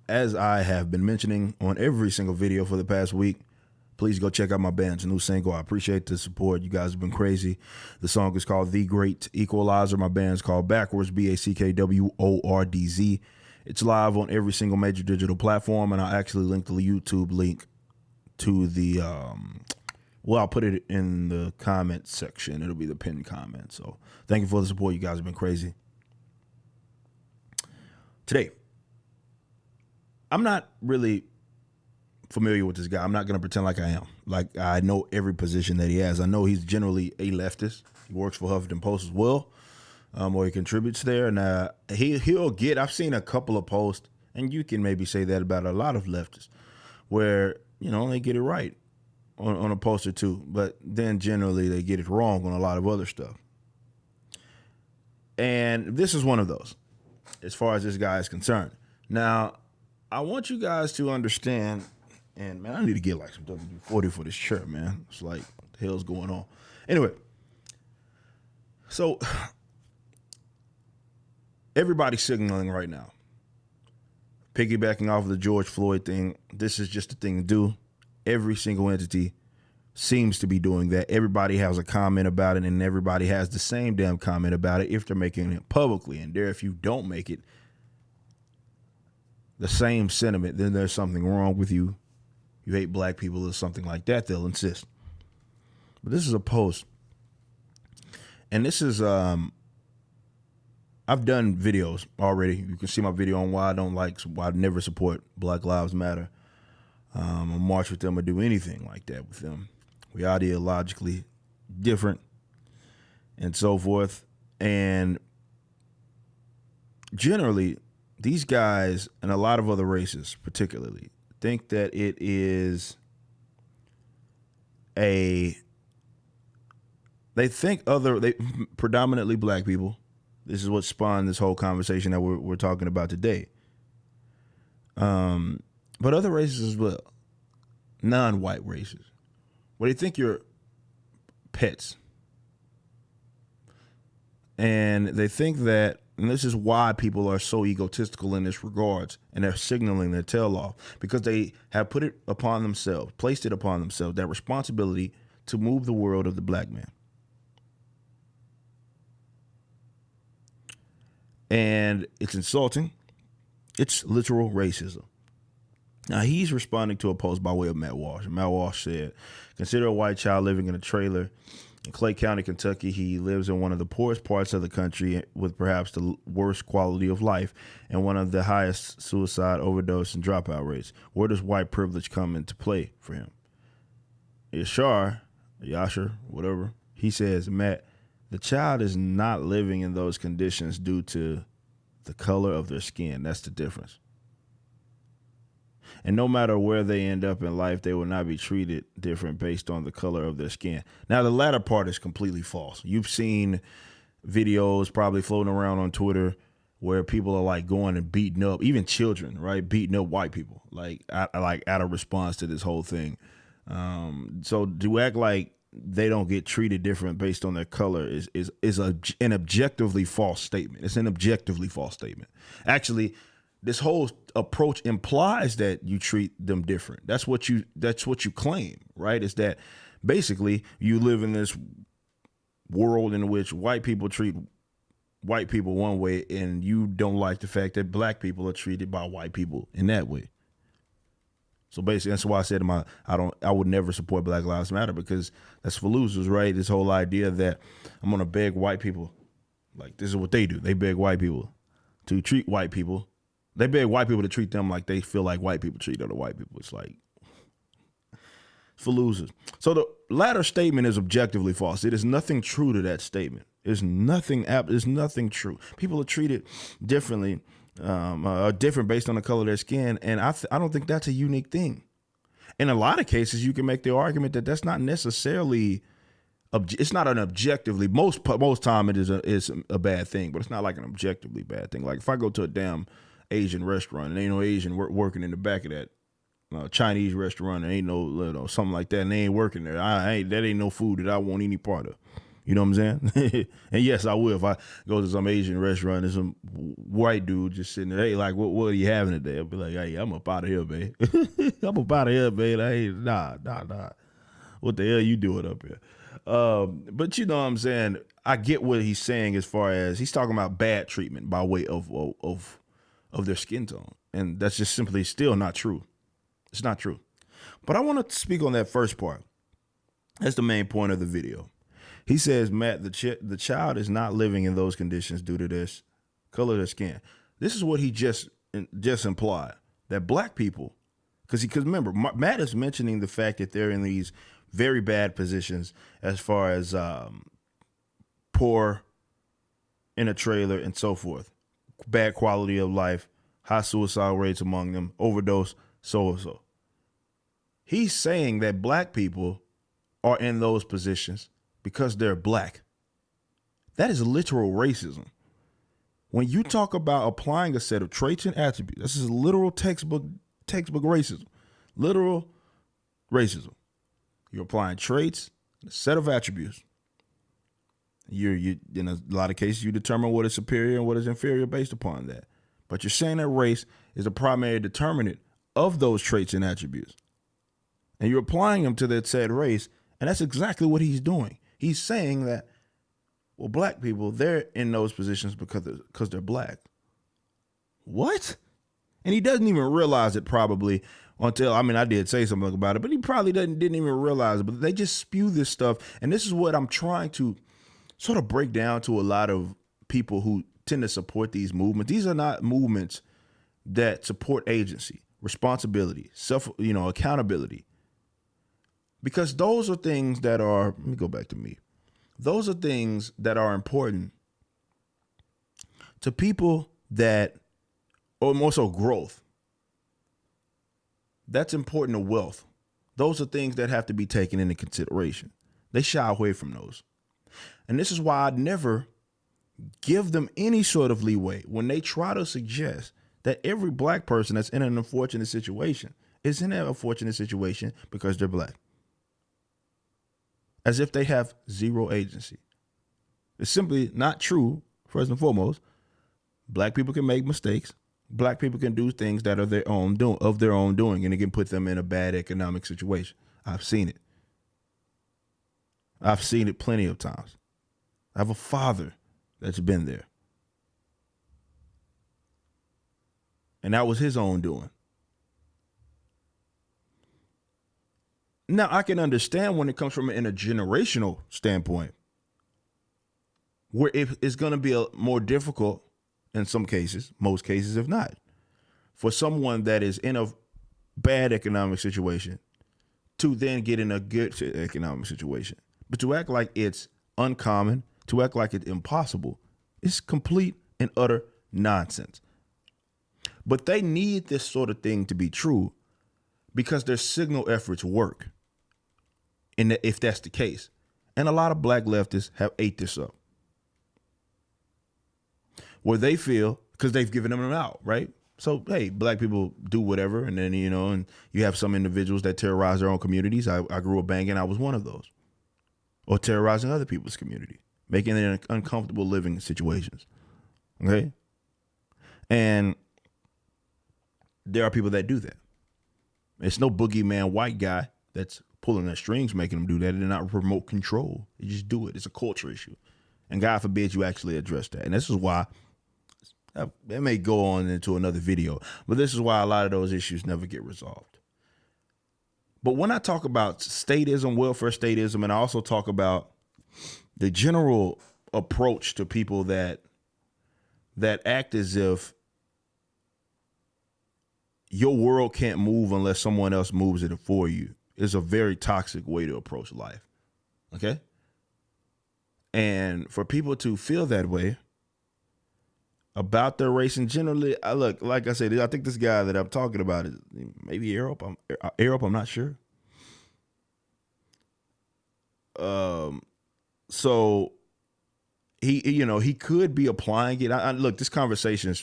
as I have been mentioning on every single video for the past week, please go check out my band's new single. I appreciate the support. You guys have been crazy. The song is called The Great Equalizer. My band's called Backwards, BACKWORDZ. It's live on every single major digital platform, and I'll actually link the YouTube link to the, I'll put it in the comment section. It'll be the pinned comment. So thank you for the support. You guys have been crazy. Today, I'm not really familiar with this guy. I'm not going to pretend like I am. Like, I know every position that he has. I know he's generally a leftist. He works for Huffington Post as well, or he contributes there. And he'll get, I've seen a couple of posts, and you can maybe say that about a lot of leftists, where, you know, they get it right on a post or two, but then generally they get it wrong on a lot of other stuff. And this is one of those, as far as this guy is concerned. Now, I want you guys to understand, and man, I need to get like some WD-40 for this shirt, man. It's like, what the hell's going on? Anyway, so everybody's signaling right now. Piggybacking off of the George Floyd thing, this is just the thing to do. Every single entity seems to be doing that. Everybody has a comment about it, and everybody has the same damn comment about it if they're making it publicly. And there, if you don't make it the same sentiment, then there's something wrong with you. You hate black people or something like that, they'll insist. But this is a post. And this is, I've done videos already. You can see my video on why I never support Black Lives Matter. Or march with them or do anything like that with them. We ideologically different and so forth. And generally, these guys and a lot of other races particularly think that it is predominantly black people. This is what spawned this whole conversation that we're talking about today. But other races as well, non-white races, where they think you're pets. And they think that, and this is why people are so egotistical in this regards, and they're signaling their tail off, because they have placed it upon themselves, that responsibility to move the world of the black man. And it's insulting. It's literal racism. Now, he's responding to a post by way of Matt Walsh. Matt Walsh said, consider a white child living in a trailer in Clay County, Kentucky. He lives in one of the poorest parts of the country with perhaps the worst quality of life and one of the highest suicide, overdose, and dropout rates. Where does white privilege come into play for him? Yashar, whatever, he says, Matt, the child is not living in those conditions due to the color of their skin. That's the difference. And no matter where they end up in life, they will not be treated different based on the color of their skin. Now, the latter part is completely false. You've seen videos probably floating around on Twitter where people are like going and beating up, even children, right? Beating up white people, like out of response to this whole thing. So to act like they don't get treated different based on their color is an objectively false statement. It's an objectively false statement. Actually, this whole approach implies that you treat them different. That's what you claim, right? Is that basically you live in this world in which white people treat white people one way, and you don't like the fact that black people are treated by white people in that way. So basically, that's why I said I would never support Black Lives Matter, because that's for losers, right? This whole idea that I'm gonna beg white people, like this is what they do. They beg white people to treat white people. They beg white people to treat them like they feel like white people treat other white people. It's like, for losers. So the latter statement is objectively false. It is nothing true to that statement. There's nothing true. People are treated differently, different based on the color of their skin, and I don't think that's a unique thing. In a lot of cases, you can make the argument that that's not necessarily. It's not an objectively, most time it is a bad thing, but it's not like an objectively bad thing. Like if I go to a damn Asian restaurant and ain't no Asian working in the back of that Chinese restaurant, and ain't no something like that, and they ain't working there. That ain't no food that I want any part of. You know what I'm saying? And yes, I will. If I go to some Asian restaurant and some white dude just sitting there, hey, like, what are you having today? I'll be like, hey, I'm up out of here, man. I'm up out of here, man. Hey, nah. What the hell you doing up here? But you know what I'm saying? I get what he's saying as far as he's talking about bad treatment by way of their skin tone. And that's just simply still not true. It's not true. But I want to speak on that first part. That's the main point of the video. He says, Matt, the child is not living in those conditions due to this color of their skin. This is what he just implied, that black people, because remember, Matt is mentioning the fact that they're in these very bad positions as far as poor in a trailer and so forth, bad quality of life, high suicide rates among them, overdose, so and so. He's saying that black people are in those positions because they're black. That is literal racism. When you talk about applying a set of traits and attributes, this is literal textbook racism. Literal racism. You're applying traits, a set of attributes. You in a lot of cases you determine what is superior and what is inferior based upon that. But you're saying that race is a primary determinant of those traits and attributes. And you're applying them to that said race, and that's exactly what he's doing. He's saying that, well, black people, they're in those positions because they're black. What? And he doesn't even realize it probably until, I did say something about it, but he probably didn't even realize it. But they just spew this stuff. And this is what I'm trying to sort of break down to a lot of people who tend to support these movements. These are not movements that support agency, responsibility, accountability. Because those are things that are, let me go back to me. Those are things that are important to people that, or more so growth. That's important to wealth. Those are things that have to be taken into consideration. They shy away from those. And this is why I'd never give them any sort of leeway when they try to suggest that every black person that's in an unfortunate situation is in an unfortunate situation because they're black. As if they have zero agency. It's simply not true, first and foremost. Black people can make mistakes. Black people can do things that are their own doing, and it can put them in a bad economic situation. I've seen it. I've seen it plenty of times. I have a father that's been there. And that was his own doing. Now, I can understand when it comes from in a generational standpoint, where it's going to be more difficult in some cases, most cases, if not, for someone that is in a bad economic situation to then get in a good economic situation. But to act like it's uncommon, to act like it's impossible, it's complete and utter nonsense. But they need this sort of thing to be true because their signal efforts work. And if that's the case. And a lot of black leftists have ate this up. Where they feel, because they've given them out, right? So, hey, black people do whatever. And then, and you have some individuals that terrorize their own communities. I grew up banging. I was one of those. Or terrorizing other people's community. Making it uncomfortable living situations. Okay? And there are people that do that. It's no boogeyman white guy that's pulling their strings, making them do that. They're not remote control. You just do it. It's a culture issue. And God forbid you actually address that. And this is why, it may go on into another video, but this is why a lot of those issues never get resolved. But when I talk about statism, welfare statism, and I also talk about the general approach to people that act as if your world can't move unless someone else moves it for you, is a very toxic way to approach life. Okay? And for people to feel that way about their race, and generally, like I said, I think this guy that I'm talking about is maybe Europe. I'm not sure. So he could be applying it. Look, this conversation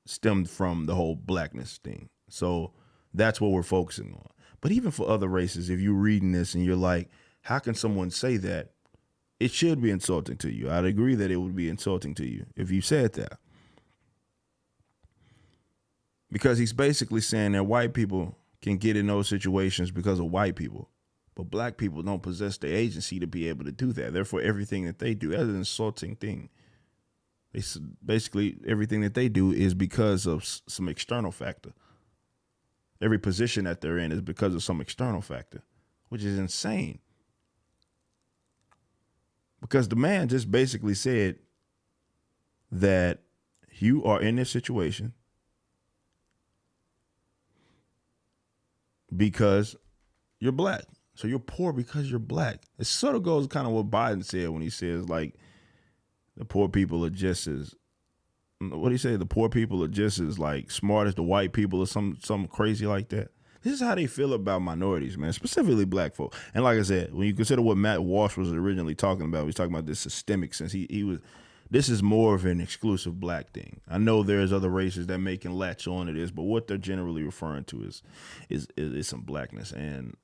stemmed from the whole blackness thing. So that's what we're focusing on. But even for other races, if you're reading this and you're like, how can someone say that? it should be insulting to you. I'd agree that it would be insulting to you if you said that. Because he's basically saying that white people can get in those situations because of white people. But black people don't possess the agency to be able to do that. Therefore, everything that they do, that's an insulting thing. Basically, everything that they do is because of some external factor. Every position that they're in is because of some external factor, which is insane. Because the man just basically said that you are in this situation because you're black. So you're poor because you're black. It sort of goes kind of what Biden said when he says, like, the poor people are just as, what do you say? The poor people are just as, like, smart as the white people or something crazy like that. This is how they feel about minorities, man, specifically black folk. And like I said, when you consider what Matt Walsh was originally talking about, he was talking about this systemic sense. He was, this is more of an exclusive black thing. I know there's other races that may can latch on to this, but what they're generally referring to is some blackness. And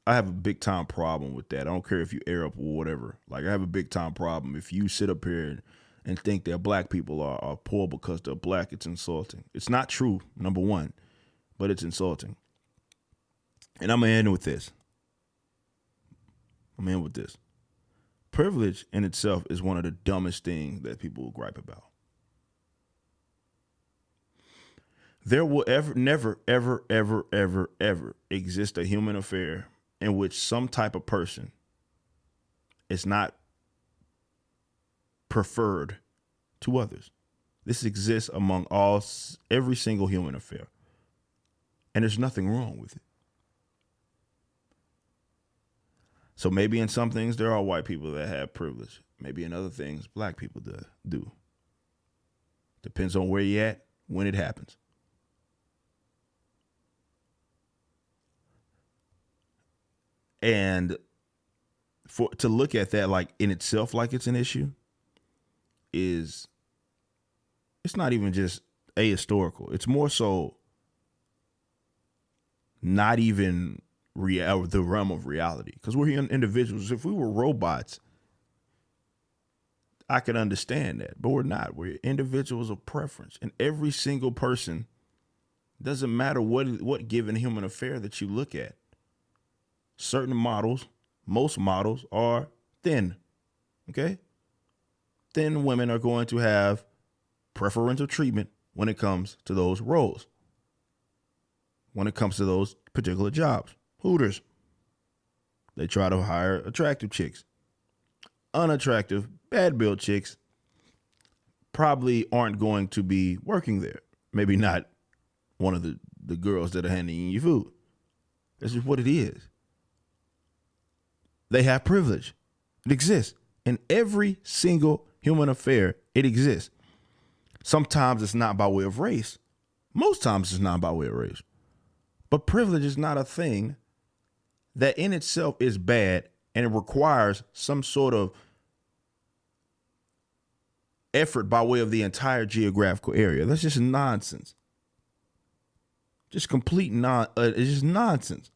I have a big time problem with that. I don't care if you Arab or whatever. Like, I have a big time problem if you sit up here and think that black people are poor because they're black. It's insulting. It's not true, number one, but it's insulting. And I'm going to end with this. Privilege in itself is one of the dumbest things that people will gripe about. There will never, ever exist a human affair in which some type of person is not preferred to others. This exists among every single human affair. And there's nothing wrong with it. So maybe in some things there are white people that have privilege. Maybe in other things black people do. Depends on where you're at, when it happens. And to look at that like in itself like it's an issue it's not even just ahistorical. It's more so not even the realm of reality, because we're individuals. If we were robots, I could understand that, but we're not. We're individuals of preference, and every single person, doesn't matter what given human affair that you look at. Certain models, most models are thin. Okay, thin women are going to have preferential treatment when it comes to those roles, when it comes to those particular jobs. Hooters, they try to hire attractive chicks. Unattractive, bad-built chicks probably aren't going to be working there. Maybe not one of the girls that are handing you food. That's just what it is. They have privilege. It exists. In every single human affair, it exists. Sometimes it's not by way of race. Most times it's not by way of race. But privilege is not a thing that in itself is bad, and it requires some sort of effort by way of the entire geographical area. That's just nonsense. Just complete it's just nonsense.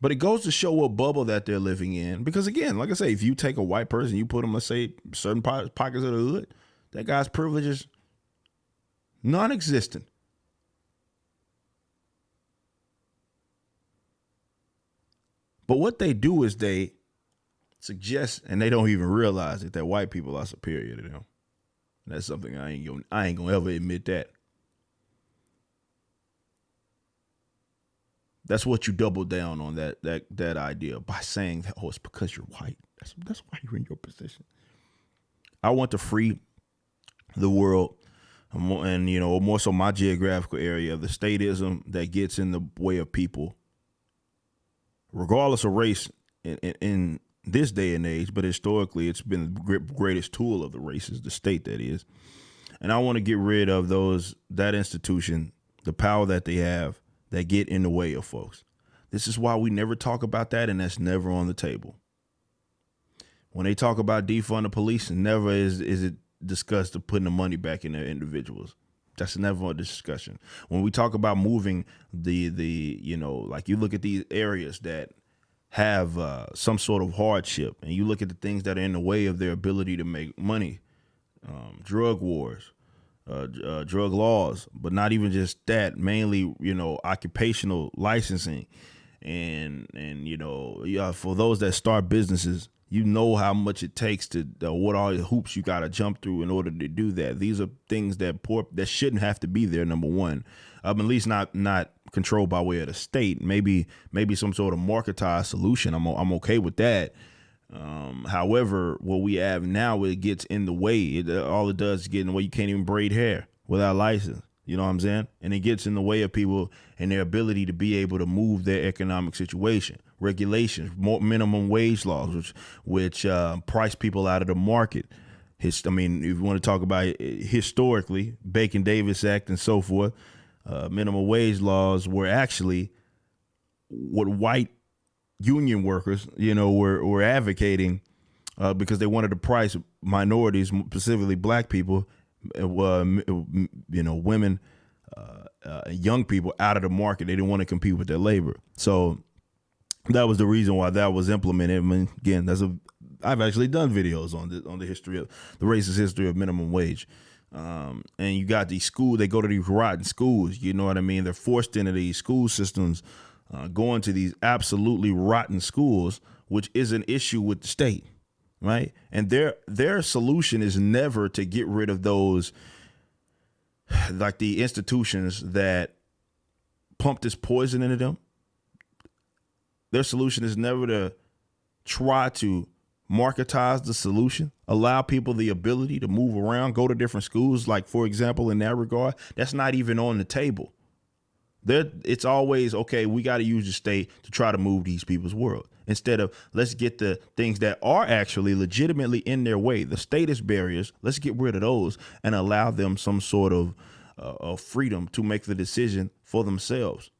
But it goes to show what bubble that they're living in. Because again, like I say, if you take a white person, you put them, let's say, certain pockets of the hood, that guy's privilege is non-existent. But what they do is they suggest, and they don't even realize it, that white people are superior to them. That's something I ain't gonna ever admit that. That's what you double down on, that idea, by saying that, oh, it's because you're white. That's why you're in your position. I want to free the world, and more so my geographical area, of the statism that gets in the way of people, regardless of race, in this day and age. But historically, it's been the greatest tool of the races, the state, that is. And I want to get rid of that institution, the power that they have, that get in the way of folks. This is why we never talk about that, and that's never on the table. When they talk about defund the police, never is it discussed of putting the money back in the individuals. That's never a discussion. When we talk about moving like you look at these areas that have some sort of hardship, and you look at the things that are in the way of their ability to make money, drug wars, drug laws, but not even just that, mainly, occupational licensing. And for those that start businesses, how much it takes to what all the hoops you got to jump through in order to do that. These are things that shouldn't have to be there. Number one, at least not controlled by way of the state. Maybe some sort of marketized solution. I'm okay with that. However, what we have now, it gets in the way. All it does is get in the way. You can't even braid hair without license. You know what I'm saying? And it gets in the way of people and their ability to be able to move their economic situation. Regulations, more minimum wage laws, which price people out of the market. If you want to talk about it, historically, Bacon-Davis Act and so forth, minimum wage laws were actually what white union workers, were advocating because they wanted to price minorities, specifically black people, women, young people out of the market. They didn't want to compete with their labor. So that was the reason why that was implemented. Again, I've actually done videos on the history of the racist history of minimum wage. And you got these schools, they go to these rotten schools, you know what I mean? They're forced into these school systems, going to these absolutely rotten schools, which is an issue with the state. Right. And their solution is never to get rid of those, like the institutions that pump this poison into them. Their solution is never to try to marketize the solution, allow people the ability to move around, go to different schools. Like, for example, in that regard, that's not even on the table. It's always, okay, we got to use the state to try to move these people's world. Instead of, let's get the things that are actually legitimately in their way. The status barriers, let's get rid of those and allow them some sort of freedom to make the decision for themselves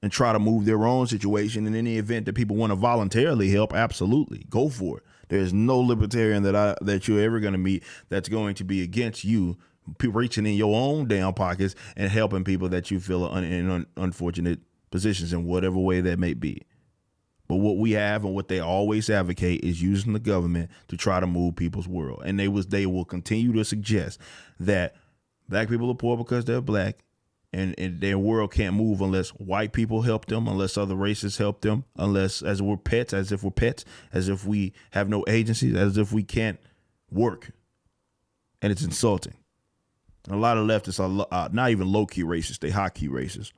and try to move their own situation. And in the event that people want to voluntarily help, absolutely go for it. There's no libertarian that you're ever going to meet that's going to be against you reaching in your own damn pockets and helping people that you feel are in unfortunate positions in whatever way that may be. But what we have and what they always advocate is using the government to try to move people's world. And they will continue to suggest that black people are poor because they're black, and their world can't move unless white people help them, unless other races help them, unless as if we're pets, as if we have no agency, as if we can't work. And it's insulting. And a lot of leftists are not even low-key racist, they high-key racist.